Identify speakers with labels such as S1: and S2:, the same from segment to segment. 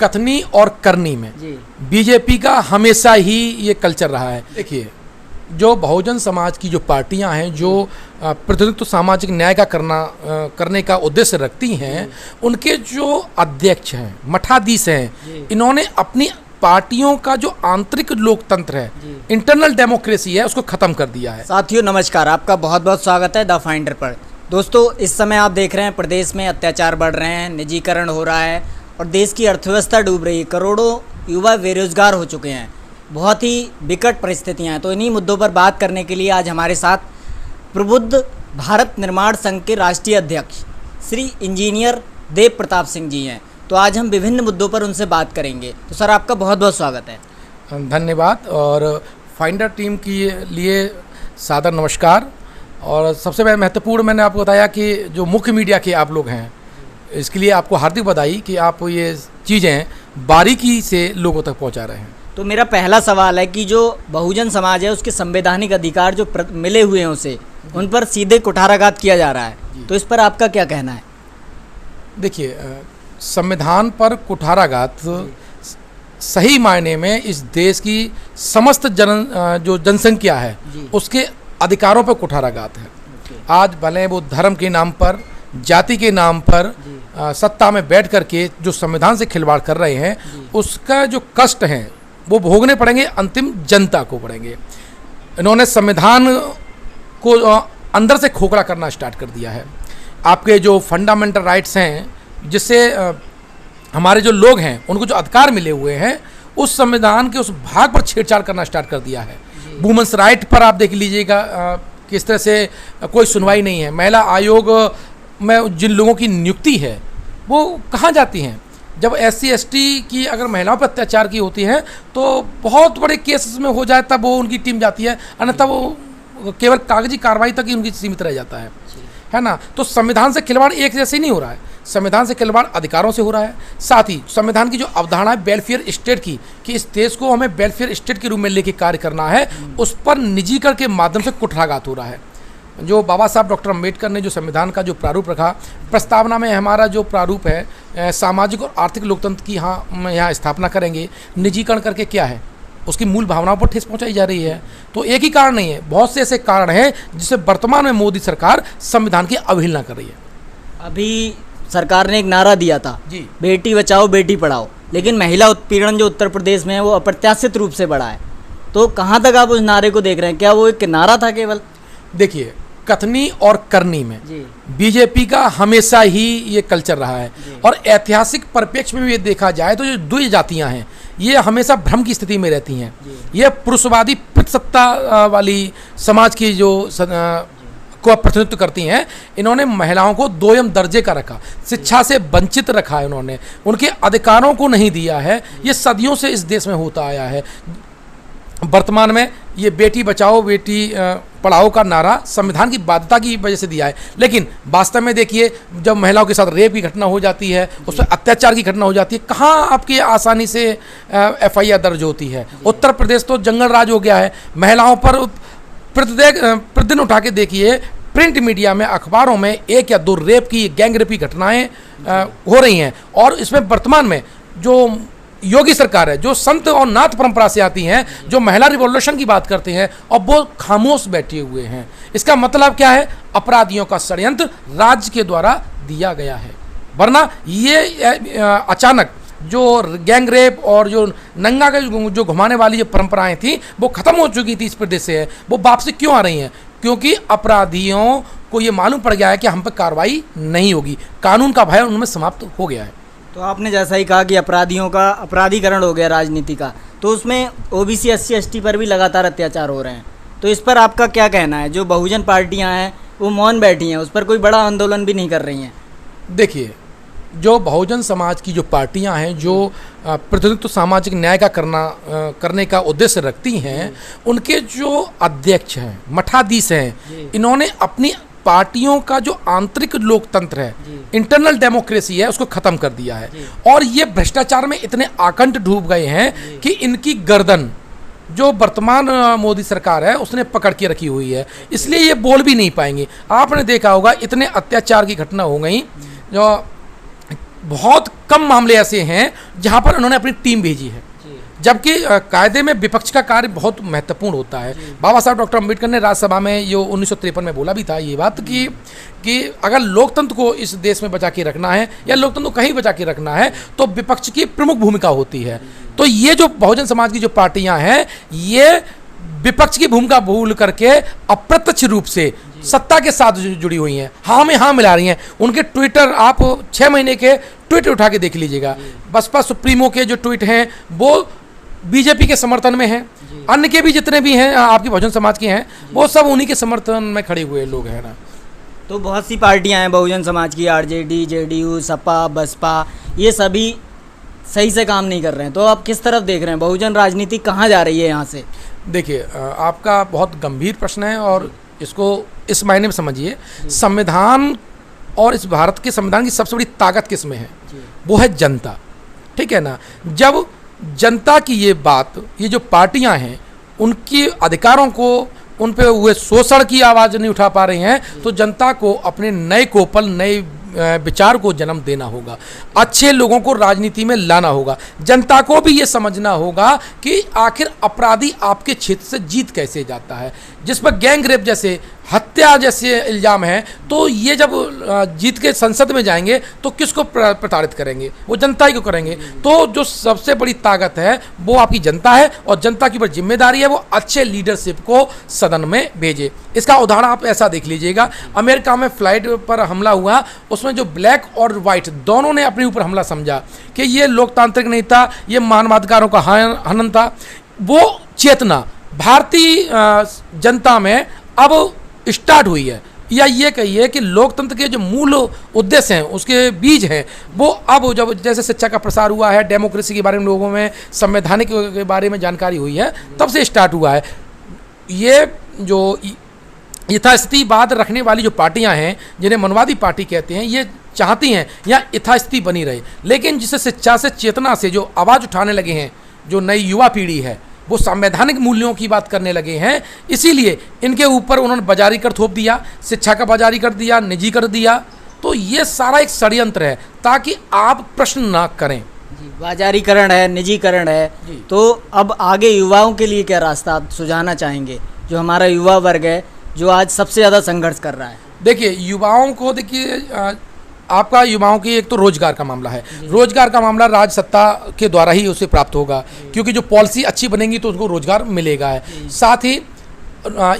S1: कथनी और करनी में बीजेपी का हमेशा ही ये कल्चर रहा है। देखिए, जो बहुजन समाज की जो पार्टियां हैं जो प्रतिनिधित्व सामाजिक न्याय का करने का उद्देश्य रखती हैं, उनके जो अध्यक्ष हैं, मठाधीश हैं, इन्होंने अपनी पार्टियों का जो आंतरिक लोकतंत्र है, इंटरनल डेमोक्रेसी है, उसको खत्म कर दिया है।
S2: साथियों नमस्कार, आपका बहुत बहुत स्वागत है द फाइंडर पर। दोस्तों, इस समय आप देख रहे हैं प्रदेश में अत्याचार बढ़ रहे हैं, निजीकरण हो रहा है और देश की अर्थव्यवस्था डूब रही है। करोड़ों युवा बेरोजगार हो चुके हैं, बहुत ही विकट परिस्थितियां हैं। तो इन्हीं मुद्दों पर बात करने के लिए आज हमारे साथ प्रबुद्ध भारत निर्माण संघ के राष्ट्रीय अध्यक्ष श्री इंजीनियर देव प्रताप सिंह जी हैं। तो आज हम विभिन्न मुद्दों पर उनसे बात करेंगे। तो सर, आपका बहुत बहुत स्वागत है।
S1: धन्यवाद और फाइंडर टीम के लिए सादर नमस्कार। और सबसे पहले महत्वपूर्ण, मैंने आपको बताया कि जो मुख्य मीडिया के आप लोग हैं, इसके लिए आपको हार्दिक बधाई कि आप ये चीज़ें बारीकी से लोगों तक पहुंचा रहे हैं।
S2: तो मेरा पहला सवाल है कि जो बहुजन समाज है उसके संवैधानिक अधिकार जो मिले हुए हैं उसे, उन पर सीधे कुठाराघात किया जा रहा है, तो इस पर आपका क्या कहना है?
S1: देखिए, संविधान पर कुठाराघात सही मायने में इस देश की समस्त जो जनसंख्या है उसके अधिकारों पर कुठाराघात है। आज भले वो धर्म के नाम पर, जाति के नाम पर सत्ता में बैठ करके जो संविधान से खिलवाड़ कर रहे हैं, उसका जो कष्ट है वो भोगने पड़ेंगे, अंतिम जनता को पड़ेंगे। इन्होंने संविधान को अंदर से खोखला करना स्टार्ट कर दिया है। आपके जो फंडामेंटल राइट्स हैं, जिससे हमारे जो लोग हैं उनको जो अधिकार मिले हुए हैं, उस संविधान के उस भाग पर छेड़छाड़ करना स्टार्ट कर दिया है। वुमेन्स राइट पर आप देख लीजिएगा किस तरह से कोई सुनवाई नहीं है। महिला आयोग में जिन लोगों की नियुक्ति है वो कहाँ जाती हैं? जब SC ST की अगर महिलाओं पर अत्याचार की होती है तो बहुत बड़े केसेस में हो जाए तब वो उनकी टीम जाती है, अन्यथा वो केवल कागजी कार्रवाई तक ही उनकी सीमित रह जाता है ना। तो संविधान से खिलवाड़ एक जैसे नहीं हो रहा है, संविधान से खिलवाड़ अधिकारों से हो रहा है। साथ ही संविधान की जो अवधारणा है वेलफेयर स्टेट की, कि इस देश को हमें वेलफेयर स्टेट के रूप में लेके कार्य करना है, उस पर निजीकरण के माध्यम से कुठाराघात हो रहा है। जो बाबा साहब डॉक्टर अम्बेडकर ने जो संविधान का जो प्रारूप रखा, प्रस्तावना में हमारा जो प्रारूप है सामाजिक और आर्थिक लोकतंत्र की हम यहाँ स्थापना करेंगे। निजीकरण करके क्या है, उसकी मूल भावनाओं पर ठेस पहुंचाई जा रही है। तो एक ही कारण नहीं है, बहुत से ऐसे कारण हैं जिससे वर्तमान में मोदी सरकार संविधान की अवहेलना कर रही है।
S2: अभी सरकार ने एक नारा दिया था
S1: जी, बेटी
S2: बचाओ बेटी पढ़ाओ, लेकिन महिला उत्पीड़न जो उत्तर प्रदेश में है वो अप्रत्याशित रूप से बढ़ा है। तो कहाँ तक आप उस नारे को देख रहे हैं? क्या वो एक नारा था केवल?
S1: देखिए, कथनी और करनी में बीजेपी का हमेशा ही ये कल्चर रहा है। और ऐतिहासिक परिप्रेक्ष्य में भी ये देखा जाए तो जो दो जातियां हैं ये हमेशा भ्रम की स्थिति में रहती हैं। ये पुरुषवादी पितृसत्ता वाली समाज की जो को प्रतिनिधित्व करती हैं। इन्होंने महिलाओं को दोयम दर्जे का रखा, शिक्षा से वंचित रखा है, उन्होंने उनके अधिकारों को नहीं दिया है। ये सदियों से इस देश में होता आया है। वर्तमान में ये बेटी बचाओ बेटी पढ़ाओ का नारा संविधान की बाध्यता की वजह से दिया है, लेकिन वास्तव में देखिए जब महिलाओं के साथ रेप की घटना हो जाती है, उस पर अत्याचार की घटना हो जाती है, कहाँ आपकी आसानी से FIR दर्ज होती है? उत्तर प्रदेश तो जंगल राज हो गया है। महिलाओं पर प्रतिदिन उठा के देखिए, प्रिंट मीडिया में, अखबारों में 1 या 2 रेप की, गैंग रेप की घटनाएं हो रही हैं। और इसमें वर्तमान में जो योगी सरकार है, जो संत और नाथ परंपरा से आती हैं, जो महिला रिवॉल्यूशन की बात करते हैं, और वो खामोश बैठे हुए हैं। इसका मतलब क्या है? अपराधियों का षड्यंत्र राज्य के द्वारा दिया गया है। वरना ये अचानक जो गैंग रेप और जो नंगा के जो घुमाने वाली जो परंपराएं थी वो खत्म हो चुकी थी इस प्रदेश से है, वो वापसी क्यों आ रही हैं? क्योंकि अपराधियों को ये मालूम पड़ गया है कि हम पर कार्रवाई नहीं होगी, कानून का भय उनमें समाप्त हो गया है।
S2: तो आपने जैसा ही कहा कि अपराधियों का अपराधीकरण हो गया राजनीति का, तो उसमें OBC SC ST पर भी लगातार अत्याचार हो रहे हैं। तो इस पर आपका क्या कहना है? जो बहुजन पार्टियां हैं वो मौन बैठी हैं, उस पर कोई बड़ा आंदोलन भी नहीं कर रही हैं।
S1: देखिए, जो बहुजन समाज की जो पार्टियां हैं जो प्रतिनिधित्व सामाजिक न्याय का करने का उद्देश्य रखती हैं, उनके जो अध्यक्ष हैं, मठाधीश हैं, इन्होंने अपनी पार्टियों का जो आंतरिक लोकतंत्र है, इंटरनल डेमोक्रेसी है, उसको खत्म कर दिया है। और ये भ्रष्टाचार में इतने आकंठ डूब गए हैं कि इनकी गर्दन जो वर्तमान मोदी सरकार है उसने पकड़ के रखी हुई है, इसलिए ये बोल भी नहीं पाएंगे। आपने देखा होगा इतने अत्याचार की घटना हो गई जो बहुत कम मामले ऐसे हैं जहां पर उन्होंने अपनी टीम भेजी है, जबकि कायदे में विपक्ष का कार्य बहुत महत्वपूर्ण होता है। बाबा साहब डॉक्टर अम्बेडकर ने राज्यसभा में ये 1953 में बोला भी था ये बात कि अगर लोकतंत्र को इस देश में बचा के रखना है या लोकतंत्र को कहीं बचा के रखना है तो विपक्ष की प्रमुख भूमिका होती है। तो ये जो बहुजन समाज की जो पार्टियां हैं ये विपक्ष की भूमिका भूल करके अप्रत्यक्ष रूप से सत्ता के साथ जुड़ी हुई हैं, हाँ में हाँ मिला रही हैं। उनके ट्विटर आप 6 महीने के ट्वीट उठा के देख लीजिएगा, बसपा सुप्रीमो के जो ट्वीट हैं वो बीजेपी के समर्थन में हैं, अन्य के भी जितने भी हैं आपकी बहुजन समाज के हैं वो सब उन्हीं के समर्थन में खड़े हुए लोग हैं ना।
S2: तो बहुत सी पार्टियां हैं बहुजन समाज की, आरजेडी, जेडीयू, सपा, बसपा, ये सभी सही से काम नहीं कर रहे हैं। तो आप किस तरफ देख रहे हैं, बहुजन राजनीति कहाँ जा रही है यहाँ से?
S1: देखिए आपका बहुत गंभीर प्रश्न है और इसको इस मायने में समझिए, संविधान और इस भारत के संविधान की सबसे बड़ी ताकत किस में है, वो है जनता, ठीक है ना। जब जनता की ये बात, ये जो पार्टियां हैं उनकी अधिकारों को, उन पे हुए शोषण की आवाज़ नहीं उठा पा रही हैं तो जनता को अपने नए कोपल, नए विचार को जन्म देना होगा, अच्छे लोगों को राजनीति में लाना होगा। जनता को भी ये समझना होगा कि आखिर अपराधी आपके क्षेत्र से जीत कैसे जाता है। जिस पर गैंग रेप जैसे, हत्या जैसे इल्ज़ाम है, तो ये जब जीत के संसद में जाएंगे तो किसको प्रताड़ित करेंगे, वो जनता ही को करेंगे। तो जो सबसे बड़ी ताकत है वो आपकी जनता है और जनता की ऊपर जिम्मेदारी है वो अच्छे लीडरशिप को सदन में भेजे। इसका उदाहरण आप ऐसा देख लीजिएगा, अमेरिका में फ्लाइट पर हमला हुआ, उसमें जो ब्लैक और वाइट दोनों ने अपने ऊपर हमला समझा कि ये लोकतांत्रिक नहीं था, ये मानवाधिकारों का हनन था। वो चेतना भारतीय जनता में अब स्टार्ट हुई है, या ये कहिए कि लोकतंत्र के जो मूल उद्देश्य हैं उसके बीज हैं वो अब जब जैसे शिक्षा का प्रसार हुआ है, डेमोक्रेसी के बारे में लोगों में, संवैधानिक के बारे में जानकारी हुई है, तब से स्टार्ट हुआ है। ये जो यथास्थितिवाद रखने वाली जो पार्टियां हैं जिन्हें मनवादी पार्टी कहते हैं, ये चाहती हैं यहाँ यथास्थिति बनी रहे, लेकिन जिसे शिक्षा से, चेतना से जो आवाज़ उठाने लगे हैं, जो नई युवा पीढ़ी है वो संवैधानिक मूल्यों की बात करने लगे हैं, इसीलिए इनके ऊपर उन्होंने बाजारीकरण थोप दिया, शिक्षा का बाजारीकरण दिया, निजी कर दिया। तो ये सारा एक षड्यंत्र है ताकि आप प्रश्न ना करें।
S2: बाजारीकरण है, निजीकरण है, तो अब आगे युवाओं के लिए क्या रास्ता आप सुझाना चाहेंगे, जो हमारा युवा वर्ग है जो आज सबसे ज़्यादा संघर्ष कर रहा है?
S1: देखिए युवाओं को, देखिए आपका युवाओं की एक तो रोजगार का मामला है, रोजगार का मामला राज्य सत्ता के द्वारा ही उसे प्राप्त होगा, क्योंकि जो पॉलिसी अच्छी बनेगी तो उसको रोजगार मिलेगा है। साथ ही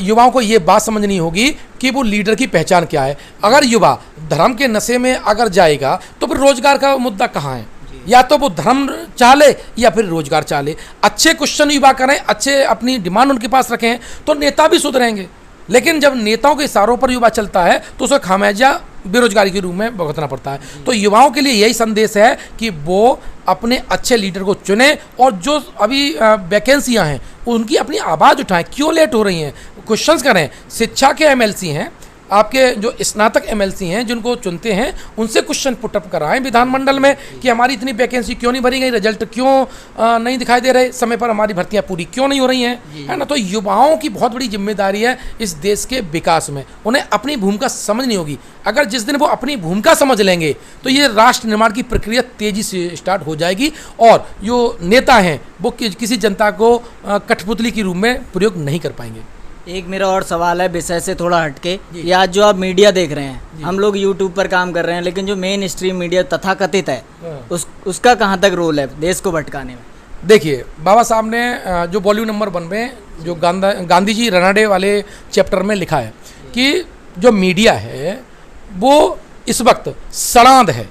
S1: युवाओं को ये बात समझनी होगी कि वो लीडर की पहचान क्या है। अगर युवा धर्म के नशे में अगर जाएगा तो फिर रोजगार का मुद्दा कहाँ है, या तो वो धर्म चाह ले या फिर रोजगार चाह ले। अच्छे क्वेश्चन युवा करें, अच्छे अपनी डिमांड उनके पास रखें तो नेता भी सुधरेंगे, लेकिन जब नेताओं के इशारों पर युवा चलता है तो उसे खामियाजा बेरोजगारी के रूप में भुगतना पड़ता है। तो युवाओं के लिए यही संदेश है कि वो अपने अच्छे लीडर को चुने और जो अभी वैकेंसियां हैं उनकी अपनी आवाज़ उठाएं। क्यों लेट हो रही हैं, क्वेश्चंस करें। शिक्षा के एमएलसी हैं, आपके जो स्नातक एमएलसी हैं जिनको चुनते हैं, उनसे क्वेश्चन पुटअप कराएं विधानमंडल में कि हमारी इतनी वैकेंसी क्यों नहीं भरी गई, रिजल्ट क्यों नहीं दिखाई दे रहे, समय पर हमारी भर्तियां पूरी क्यों नहीं हो रही हैं, है ना। तो युवाओं की बहुत बड़ी जिम्मेदारी है इस देश के विकास में, उन्हें अपनी भूमिका समझनी होगी। अगर जिस दिन वो अपनी भूमिका समझ लेंगे तो ये राष्ट्र निर्माण की प्रक्रिया तेजी से स्टार्ट हो जाएगी और जो नेता हैं वो किसी जनता को कठपुतली के रूप में प्रयोग नहीं कर पाएंगे।
S2: एक मेरा और सवाल है विषय से थोड़ा हटके, ये आज जो आप मीडिया देख रहे हैं, हम लोग यूट्यूब पर काम कर रहे हैं, लेकिन जो मेन स्ट्रीम मीडिया तथाकथित है उसका कहाँ तक रोल है देश को भटकाने में?
S1: देखिए बाबा साहब ने जो वॉल्यूम नंबर 1 में जो गांधी जी रनाडे वाले चैप्टर में लिखा है कि जो मीडिया है वो इस वक्त सड़ांध है।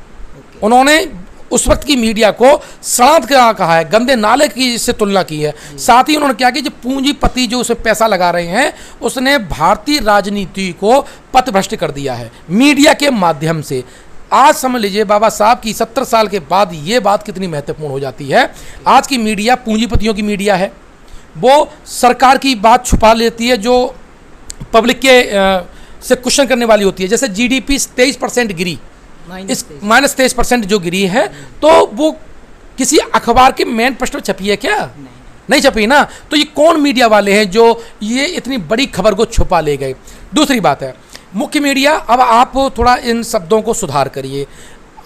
S1: उन्होंने उस वक्त की मीडिया को सड़ांध कहा है, गंदे नाले की इससे तुलना की है। साथ ही उन्होंने क्या किया, जो पूंजीपति जो उसे पैसा लगा रहे हैं उसने भारतीय राजनीति को पथभ्रष्ट कर दिया है मीडिया के माध्यम से। आज समझ लीजिए बाबा साहब की 70 साल के बाद ये बात कितनी महत्वपूर्ण हो जाती है। आज की मीडिया पूंजीपतियों की मीडिया है, वो सरकार की बात छुपा लेती है जो पब्लिक के से क्वेश्चन करने वाली होती है। जैसे जीडीपी 23% गिरी, इस -23% जो गिरी है तो वो किसी अखबार के मेन पृष्ठ पर छपी है क्या? नहीं छपी ना। तो ये कौन मीडिया वाले हैं जो ये इतनी बड़ी खबर को छुपा ले गए? दूसरी बात है मुख्य मीडिया, अब आप थोड़ा इन शब्दों को सुधार करिए।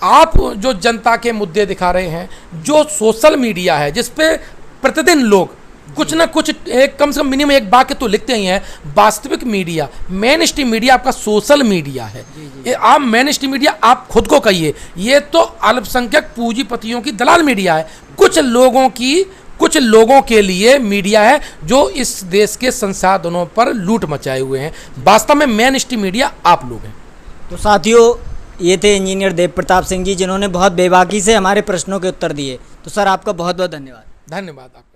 S1: आप जो जनता के मुद्दे दिखा रहे हैं, जो सोशल मीडिया है जिस पे प्रतिदिन लोग कुछ ना कुछ एक कम से कम मिनिमम एक वाक्य तो लिखते ही हैं, वास्तविक मीडिया, मेन स्ट्रीम मीडिया आपका सोशल मीडिया है। ये आप मेन स्ट्रीम मीडिया आप खुद को कहिए, ये तो अल्पसंख्यक पूंजीपतियों की दलाल मीडिया है, कुछ लोगों के लिए मीडिया है जो इस देश के संसाधनों पर लूट मचाए हुए हैं। वास्तव में मेन स्ट्रीम मीडिया आप लोग हैं।
S2: तो साथियों, ये थे इंजीनियर देव प्रताप सिंह जी, जिन्होंने बहुत बेबाकी से हमारे प्रश्नों के उत्तर दिए। तो सर, आपका बहुत बहुत धन्यवाद।
S1: धन्यवाद आपका।